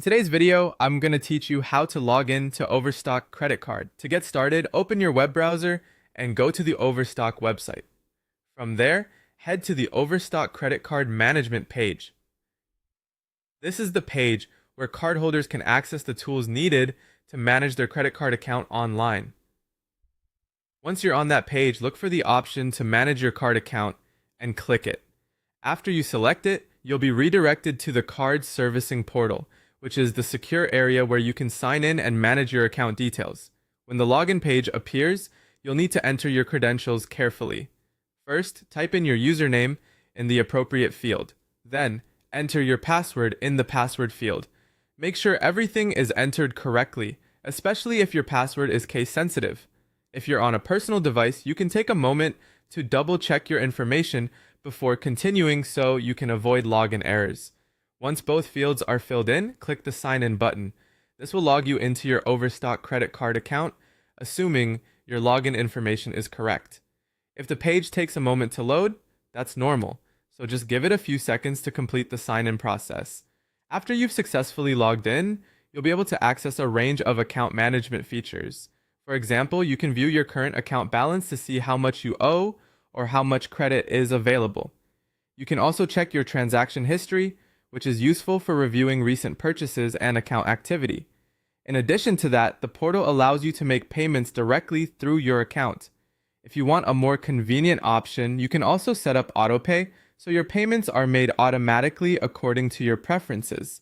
In today's video, I'm going to teach you how to log in to Overstock Credit Card. To get started, open your web browser and go to the Overstock website. From there, head to the Overstock Credit Card Management page. This is the page where cardholders can access the tools needed to manage their credit card account online. Once you're on that page, look for the option to manage your card account and click it. After you select it, you'll be redirected to the card servicing portal, which is the secure area where you can sign in and manage your account details. When the login page appears, you'll need to enter your credentials carefully. First, type in your username in the appropriate field. Then, enter your password in the password field. Make sure everything is entered correctly, especially if your password is case sensitive. If you're on a personal device, you can take a moment to double check your information before continuing so you can avoid login errors. Once both fields are filled in, click the Sign In button. This will log you into your Overstock credit card account, assuming your login information is correct. If the page takes a moment to load, that's normal, so just give it a few seconds to complete the sign-in process. After you've successfully logged in, you'll be able to access a range of account management features. For example, you can view your current account balance to see how much you owe or how much credit is available. You can also check your transaction history, which is useful for reviewing recent purchases and account activity. In addition to that, the portal allows you to make payments directly through your account. If you want a more convenient option, you can also set up autopay so your payments are made automatically according to your preferences.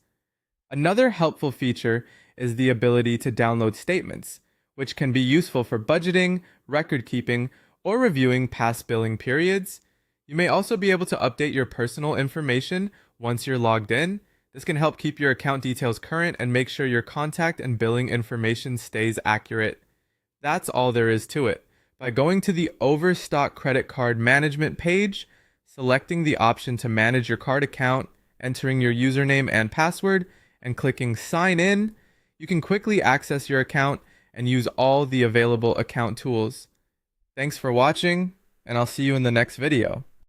Another helpful feature is the ability to download statements, which can be useful for budgeting, record keeping, or reviewing past billing periods. You may also be able to update your personal information once you're logged in. This can help keep your account details current and make sure your contact and billing information stays accurate. That's all there is to it. By going to the Overstock Credit Card Management page, selecting the option to manage your card account, entering your username and password, and clicking Sign In, you can quickly access your account and use all the available account tools. Thanks for watching, and I'll see you in the next video.